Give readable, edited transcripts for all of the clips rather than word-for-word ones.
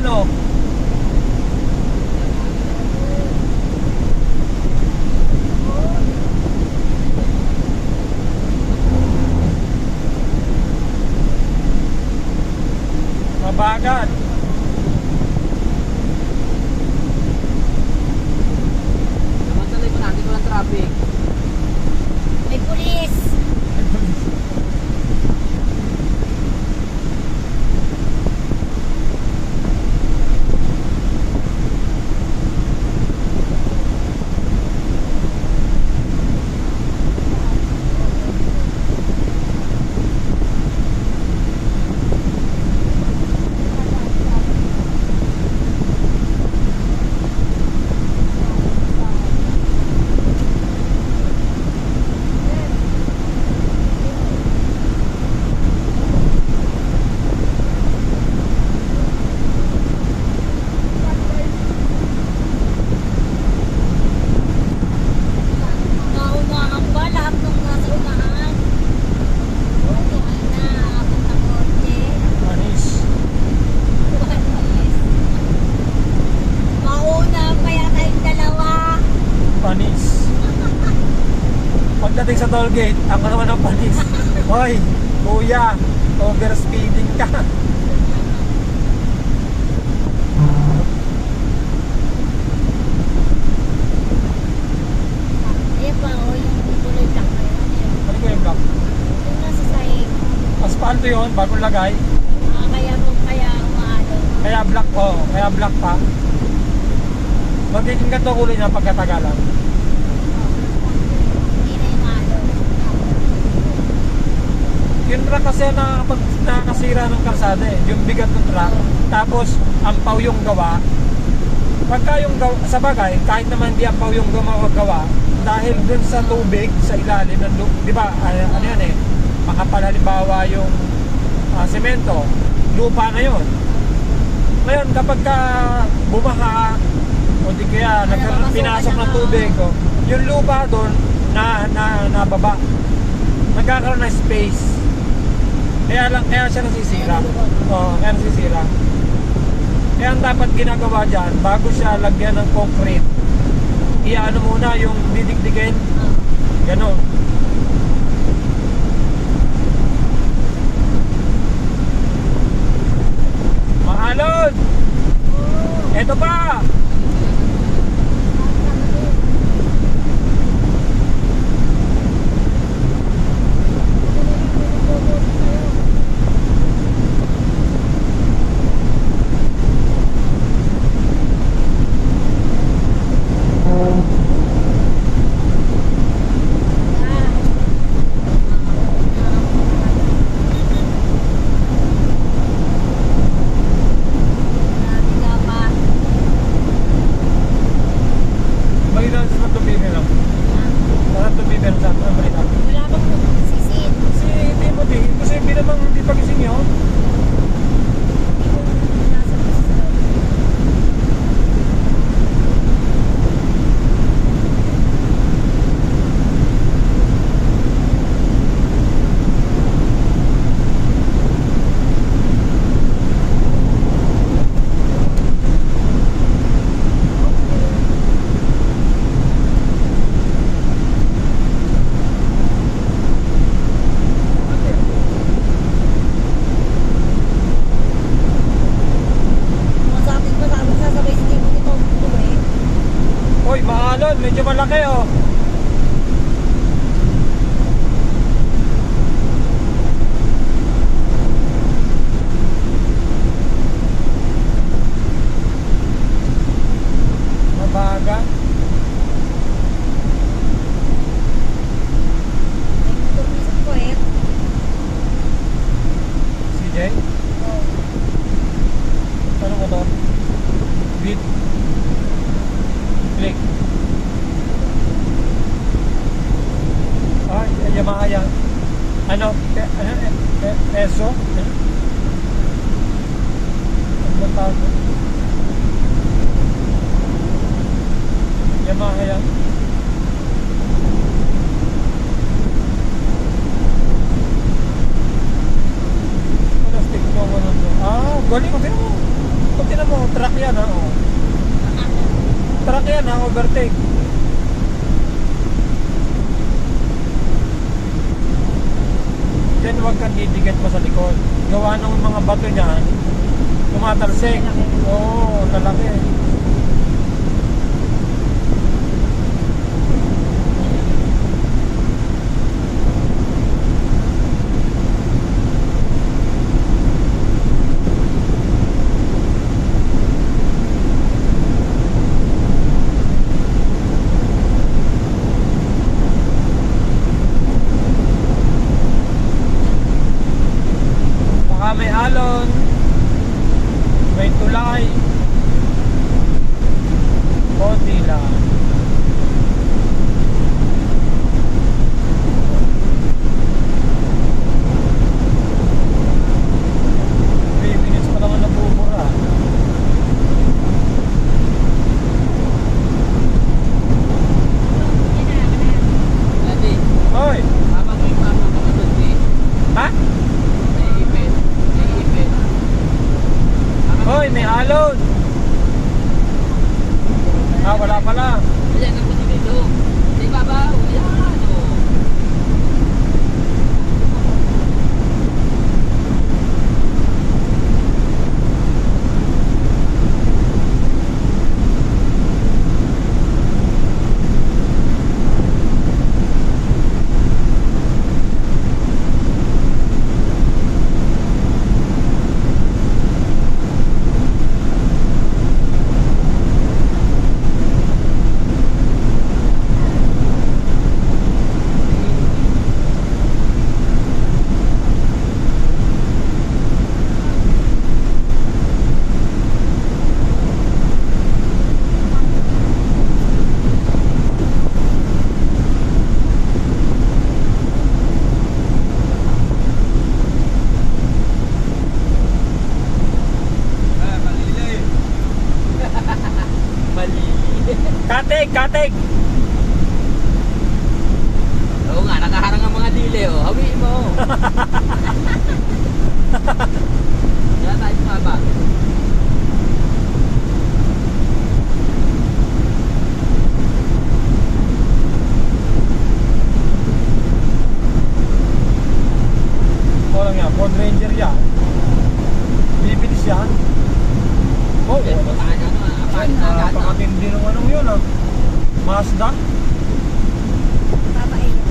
ano. Mabagal. Naman ko natin walang traffic. May pulis. Naunahan ba lahat ng nasa unahan? Oo, na. Punta kotse. Panis. Panis. Mauna pa yata yung dalawa. Panis. Pagdating sa toll gate, ako naman ang panis. Hoy, kuya, overspeeding ka. Ayan pa, o yung kulay black na yun. Ano ko yung block? Yung nasa sahig. Asfalto yun, bagong lagay. Kaya umaano. Kaya black, oh, kaya black pa. Magiging ganito kulay niya pagkatagalan. Hindi na yung ano. Yung truck kasi nakakasira ng kalsada eh. Yung bigat ng truck. Tapos, ampaw yung gawa. Pagka yung gawa, sa bagay, kahit naman di ampaw yung gawa, dahil dun sa tubig, sa ilalim ng di ba, ano yan eh, makapal halimbawa yung semento, lupa na yun. Ngayon, kapag ka bumaha, o di kaya pinasok ng tubig, yung lupa doon, nababa. Nagkakaroon ng space. Kaya siya nasisira. Oo, kaya nasisira. Kaya ang dapat ginagawa dyan, bago siya lagyan ng concrete, iaano muna yung didikdikin. Ganon. Maalon! Eto pa! Balitan sa Tubig lang. Sa Tubig lang sa Balitan. Wala bang sisid? Si Timothy, kasi binamang hindi pagising yun. Nasa puso. Masakit pa sa amin sasabay si Timo nito. Hoy, maalon, medyo malaki oh. Mabaga. May motor na sa puwet. CJ, ano mo to? Beat. Click. Ay, Yamaha yan. Ano? Peso? Ano ba tawag? Yamaha yan. Ano stick mo mo nun? Ah, galing ko. Tinan mo. overtake. Diyan huwag kang didikit pa sa likod. Gawa ng mga bato niyan, tumatalsik. Oo, talaki. Baka may alon, may tulay, konti lang. Minutes pa naman nabubura. Dati, Hoy! habang may mama ko doon, Ha? naiipit. Naiipit. Hoy, may alon! Ah, wala pala. Ayan, nagpunta dito. Sa ibabaw. Ayan, o. Mali. Katig! Katig! Oo nga, nakaharang ang mga dili, o. Hawiin mo. Kaya tayo sumabak. Walang yan, Ford Ranger yan. Bibilis yan. Oh, Ayan, bataan ano, apalit na agad, no? napakatindi ng anong yun ah. Mazda. Babae yan.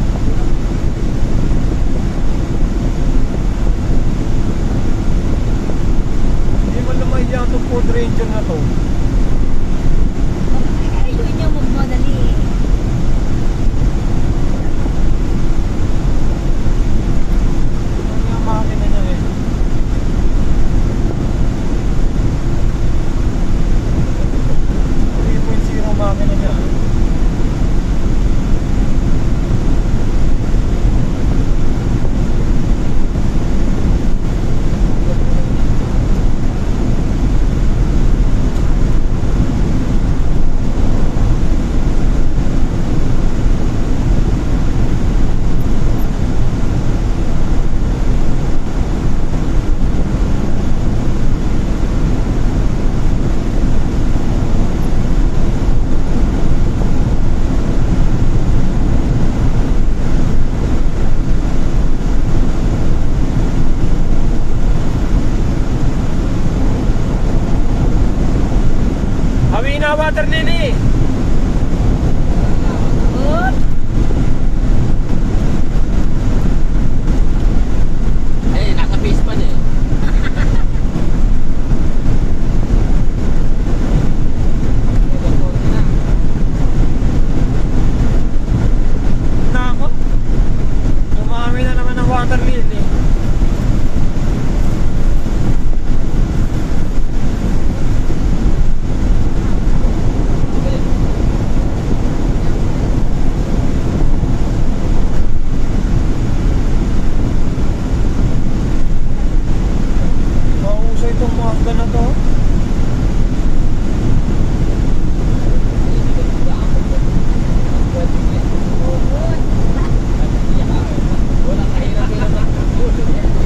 Hindi man naman yan itong Ford Ranger na to. Ay, yun yung magmadali eh. Ano yung makina niya eh. Makina niya. Hawi na water lily. Good. Eh, nasa base pa niya. Nako. Dumami na naman ang water lily. Mahusay itong Mazda na to. Good. Walang kahirap-hirap ng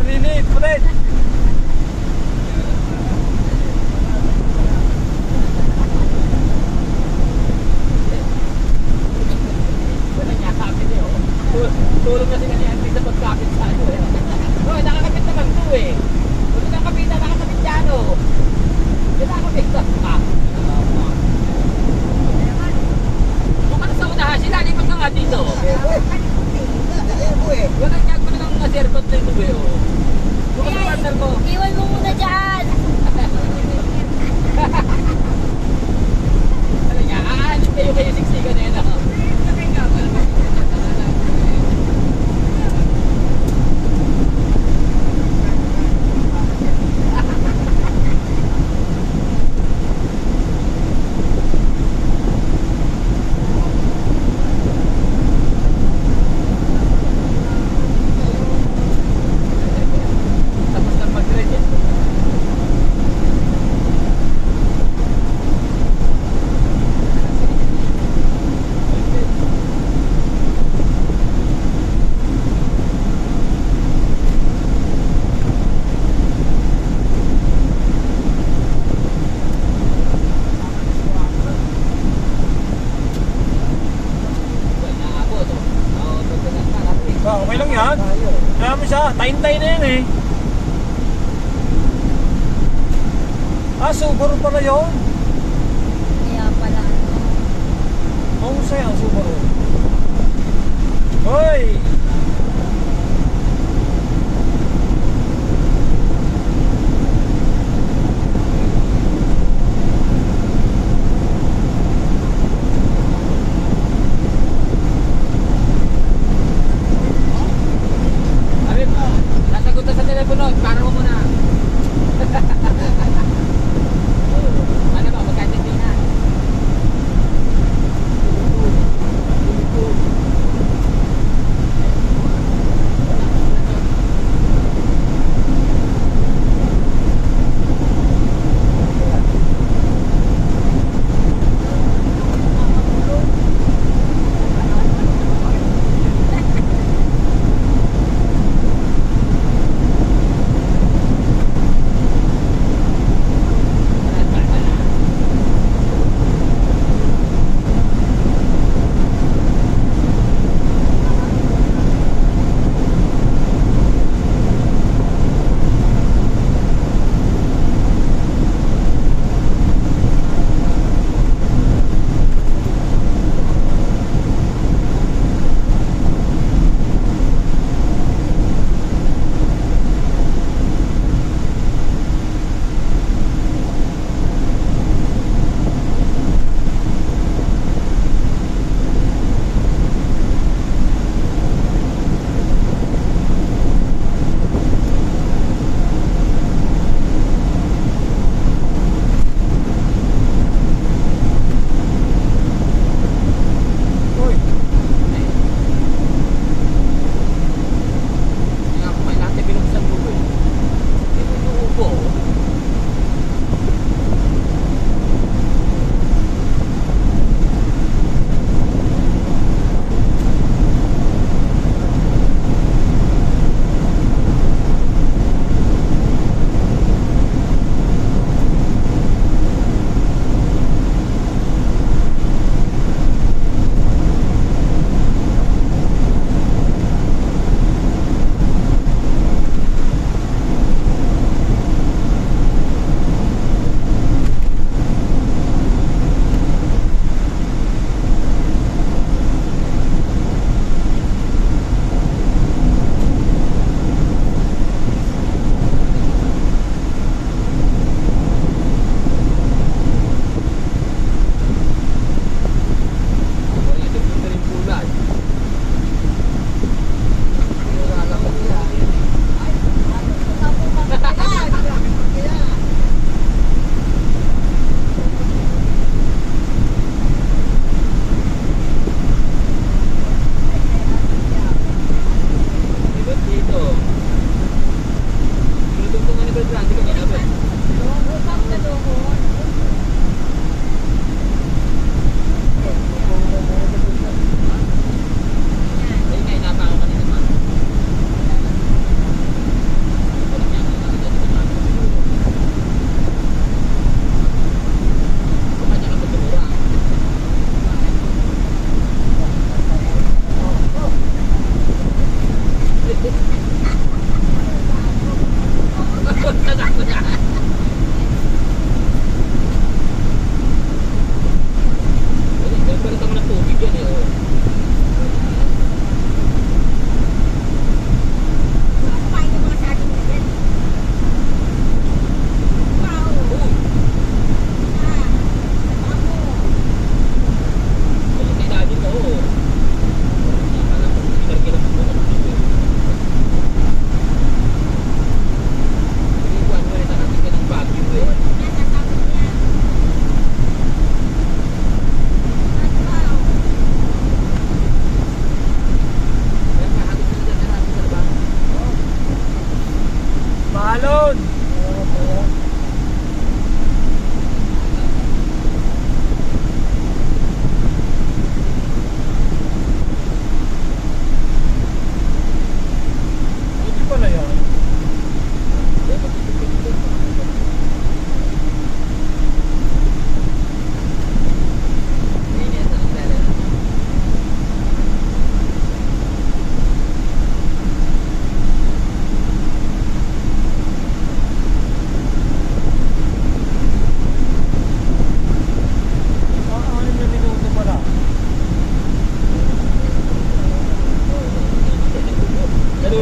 Liliit mo din. Wala niya kapit eh, oh. Tulong na si Kanyante sa pagkapit sa ano eh. Oh, nakakapit naman to eh. Kung nakakapit na nakakapit dyan oh. Nakakapit ka. Kung ano sa unahan, sila lipat ka nga dito. Wala niya ko nang nasirkot na ito eh, oh. Kung ano partner mo. Iwan mo muna dyan. Wala niya, aanin kayo siksikan na yun ako. Tapos na mag-ready. Okay lang yan. Kaya mo siya, tayin-tay na yan eh. Subaru pala yun. Kaya pala. Mahusay ang Subaru. Hoy! Sabi mo, nasagutan sa telepono, para mo muna. Ano ba, magkatindi na.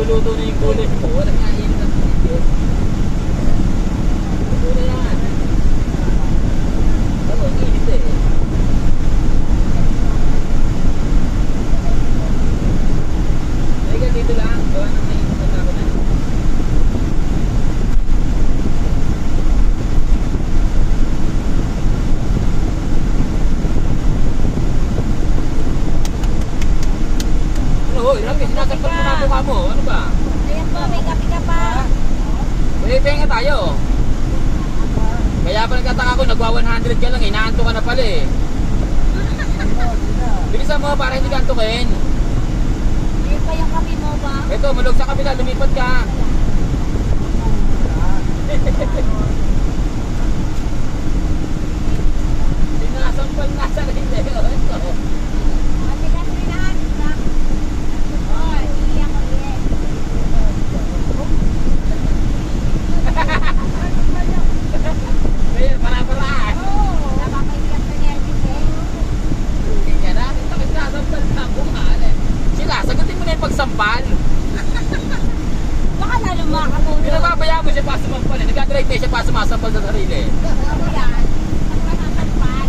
naluluto na yung gulay mo. Wala nga init na tubig. Luto na yan. Ano, ang init eh. Halika dito lang. Gawa ng mainit na ako na. Ano, hoy, Rami, sinasampal mo na ang mukha mo. Ano ba? Ayan po, may kape ka pa. May penga tayo. Kaya pa nagtataka ko, nagwa 100 ka lang eh. Naanto ka na pala eh. Bilisan mo para hindi ka antukin. Ayan pa yung kape mo ba? Ito, mulog sa kabila, lumipat ka. Sinasampal na sa rin eh. Ito. Ate ka sinahan. Oh, iyak ko iyak. Ngayon, para-para. Nakakaiyak ka niya, Ate. Kaya na, ito sinasampal na bukaan eh. Sila, sagutin mo na yung pagsampal. Baka lalo makakatulog. Pinababayaan mo siya pa sumampal eh. Nagkadrive na siya pa sumasampal sa sarili. Ano yan? Ano ba nakampal?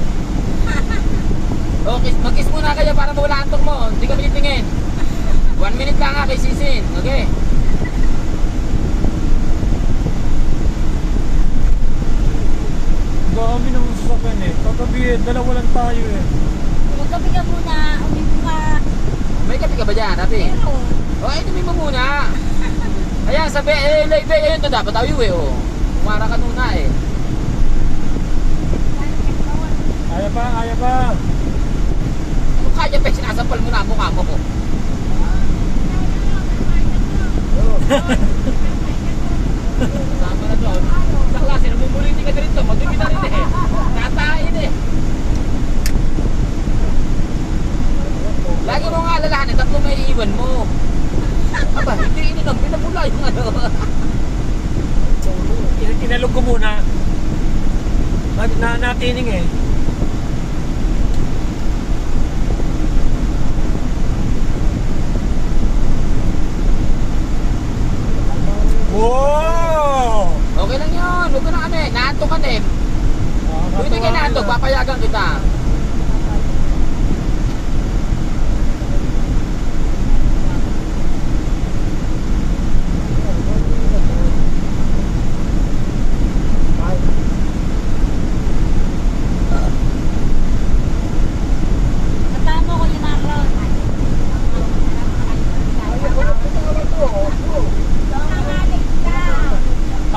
Okay, mag-kiss muna kayo para mawala antok mo. Hindi ka malitingin. 1 minute lang ha kay Sisin. Okay? Dami ng sasakyan eh. Kagabi eh, dalawa lang tayo eh. Magkape ka muna. Umipo ka. May kape ka ba dyan, Rapi? Pero, O, inumin mo muna. Ayan, sabi, live eh. Ayun to, dapat tayo eh, oh. Umara ka muna eh. Kaya pa, kaya pa. Kung kaya pa, sinasampal mo na ang mukha mo. Sama na doon. Sa klase, namumuliti ka dito. Madumi na rin eh. Katain eh. Lagi mo nga alalahanin, tatlo may iiwan mo. Aba, hindi ininom, pinamula yung ano. Inalog ko muna. Natining eh. Wow! Okay lang yun, huwag ka na kami. Naantok ka na eh. Kung hindi ka naantok, papayagan kita. kasama ko yung Maron.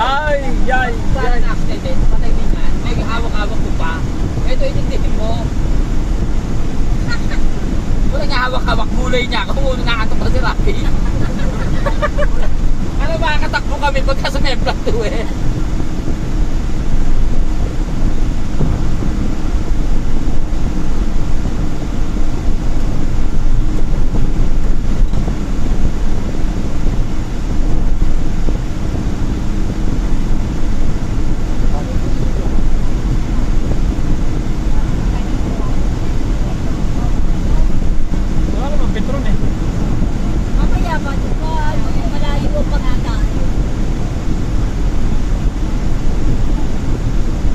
Ay, yay, Saan yay. na accident eh? Patay din yan. May hawak-hawak ko pa. Ito, itindihin mo. Wala niya hawak-hawak gulay niya. Kung uno nakatok na si Rafi. Ano ba, katakbo kami pagka sa Memplat 2 eh. Wala naman Petron eh. Mamaya ba? Malayo ang pangataan.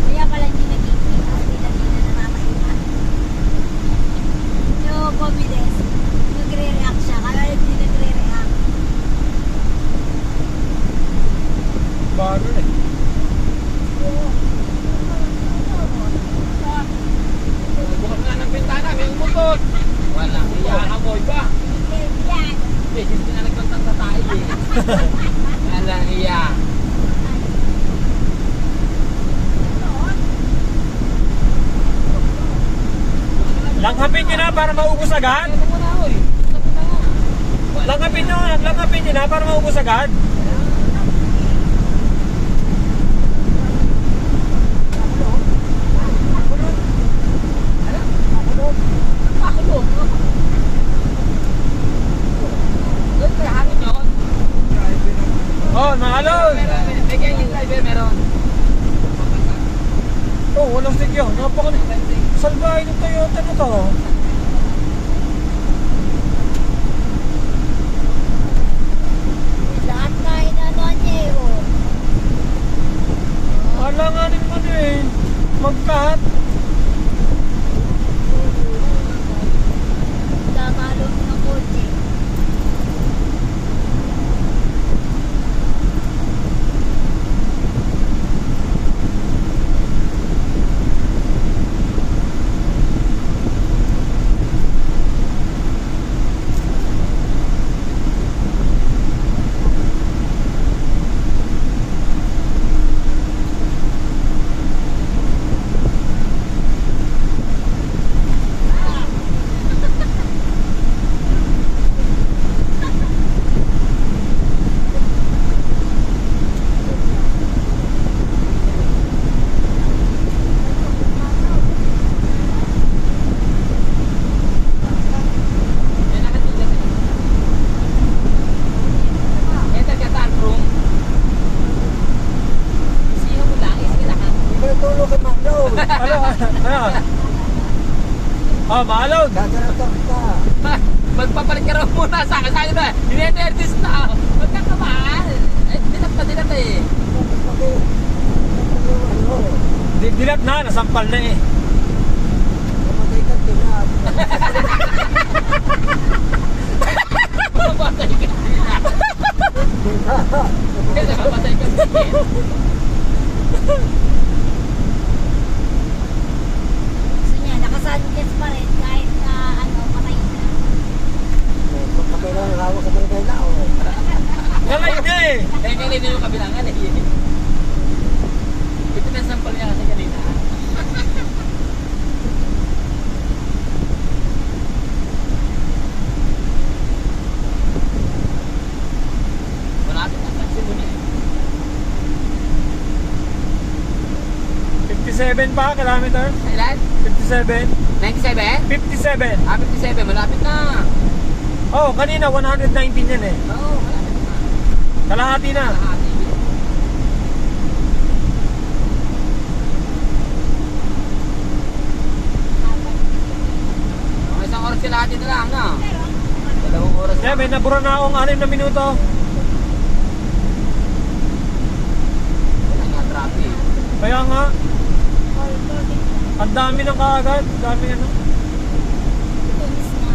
Kaya pala hindi nagkikita. Hindi na namamahinga. Yung confidence, nagre-react siya. Kaya hindi nagre-react. Bago eh. Bukas na ng bintana, may umutot. Wala, iyahamoy ba? Yan. Eh, hindi na nagpantang tayo eh. Wala, iya. Langhapin nyo na para maubos agad. Ano mo na, oy? Langhapin nyo na para maubos agad. Pakulo. Doon, may hangin yun. Oh, naalon. May ganyan driver meron. Oh, walang stick yun. Salbahin ng Toyota na to. Ano? Oh, maalog. Gagaratok ka. Magpapalit ka raw muna sa akin. Sabi na, dinenergis na. Magkakabaan. Eh, dilat eh. Dilat na, nasampal na eh. Mamatay ka dilat. Mamatay ka dilat. Kaya mamatay ka dilat. Gusto niya, nakasadkes pa rin kahit patay na. Kamay lang hawak ka ng kaila. Wala hindi eh. Eh, kanina yung kabilangan eh. Ito na sample niya kasi kanina. Malapit ang taxi mo niya. 57 pa, kilometer. Ilan? 57. 97? 57. Ah, 57. Malapit na. Oh, kanina 119 yan eh. Oo, malapit na. Kalahati na. Kalahati. Mga isang oras kalahati na lang, no? 2 oras Kaya may nabura na akong 6 na minuto. Wala nga traffic. Kaya nga, ang dami ng kaagad. Ang dami ano. Tunis na.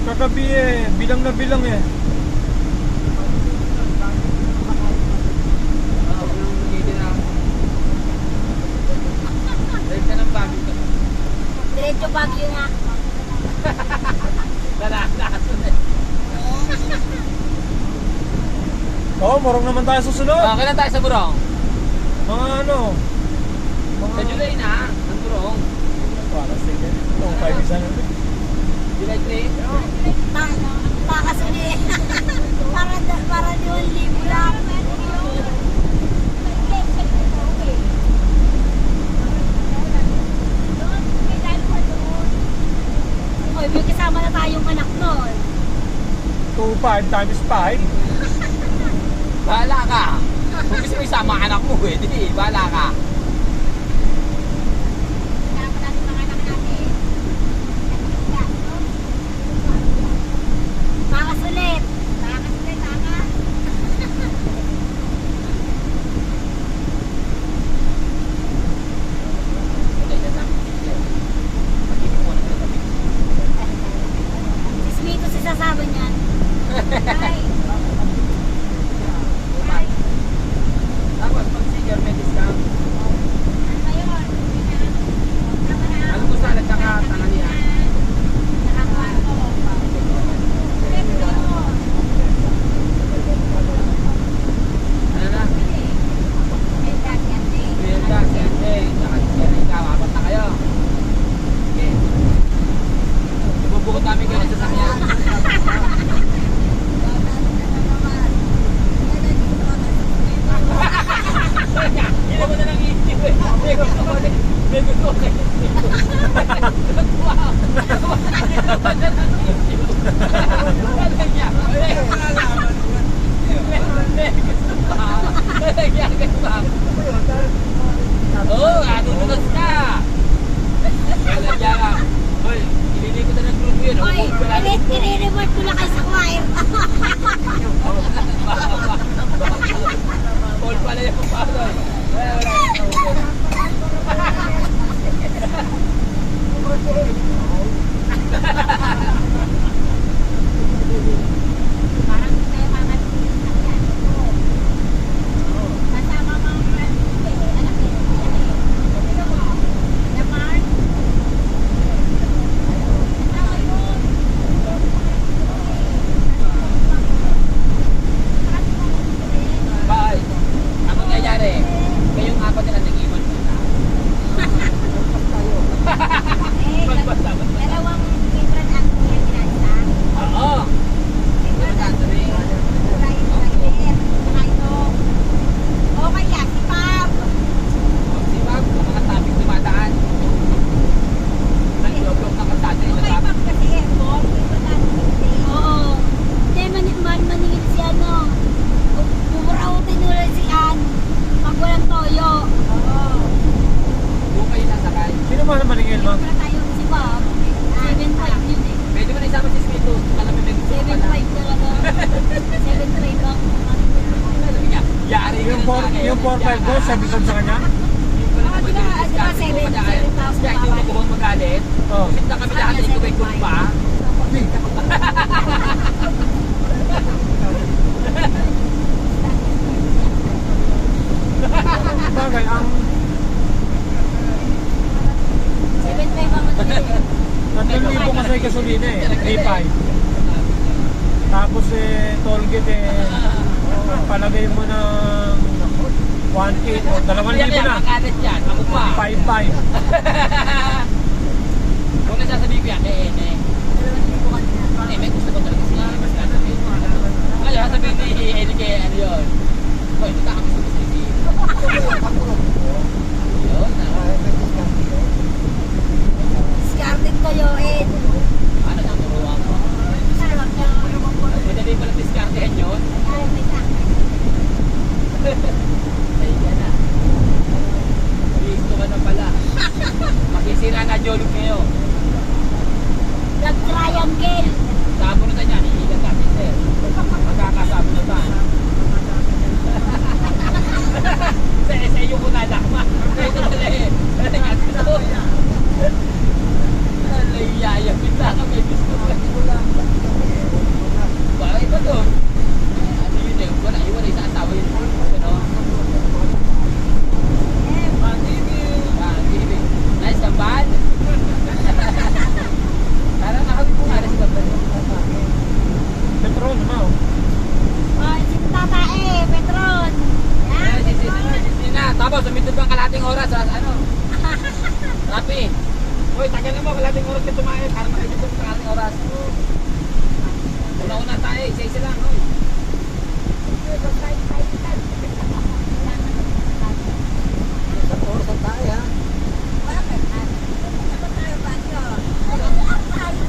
Kagabi eh, bilang na bilang eh. Oo, yung hindi na. Dahil ka ng bagay ka. Diretso Baguio nga. Lalakaso na. Oo, morong naman tayo susunod. Kailan tayo sa Burong? Mga ano. Sa July na, ang Burong. Para sige. Ito, 5 isa na. July 3. Takas ulit. para di 1,000 lang. Oy, may kasama na tayong anak nun. 2.5 times 5. Bahala ka. Kung gusto mo isama anak mo, eh. Di, bahala ka. Kasama natin mga anak natin. Takas ulit. Takas ulit, takas. Sismito si sasama niyan. Ay. Ay. Tapos, pag senior, may discount. Ano ba yun? Tama na. Alam mo sana, tsaka tanganiya. Nakakuha ko. Ano na? May dad yan, eh. Kuya, sente, tsaka sente, ikaw, apat na kayo. Okay. Bubukot namin kayo sa sasakyan. Hindi mo na lang iisip eh. May gusto ko kayo. Wow! Oo, atutunas ka! Kailan niya ka? Hoy, ililikot na ng grupo yun. Oy, i-reward ko na kayo sa choir. Paul pala yung paloy. Parang gusto yung mga sakyan. Kasama mga anak eh. Na Mark. Tama yun. Yung 4-5 ko, sabi ko sa kanya. Di ba 7,000 Kaya hindi mo kubang magalit. Oh. Kasi na kami lahat dito may kulpa. Bagay, ang 7,500 ang matindi. 3,000 kasi gasolina eh, 3,500. Tapos toll gate palagay mo ng 1,800 o 2,000 na. Makalit yan, ako pa. 5,500. Kung nasasabihin ko yan, may gusto ko talaga siya. Ngayon, sasabihin ni Eli kay ano yun. Hoy, hindi ka kami gusto ko sa yun, Discarded ko yun. ano nang turuan mo? Sarap niya. Madali pala diskartehan yun. Ay, may sakit. Ay, yan na. Gusto ka na pala. Makisira na jolog ngayon. Nag-triangle. Sabunutan niya, hihilan natin, sir. Magkakasabunutan. Sa iyo ko nadakma. Ito pala eh. Ito. Layayang kita kami gusto ko. Bakit ba doon? Ano yun eh? Wala sa asawa yun. Ano? TV. Nice kampal. Parang nakawin po nga na si kampal. Petron naman oh. Ay, si Tata Petron. Yan, Petron. Tapos, sumindot bang kalating oras? Ano? Rapi. Hoy, tagal na mo, kalating oras ka tumain. Para makikita mo kalating oras.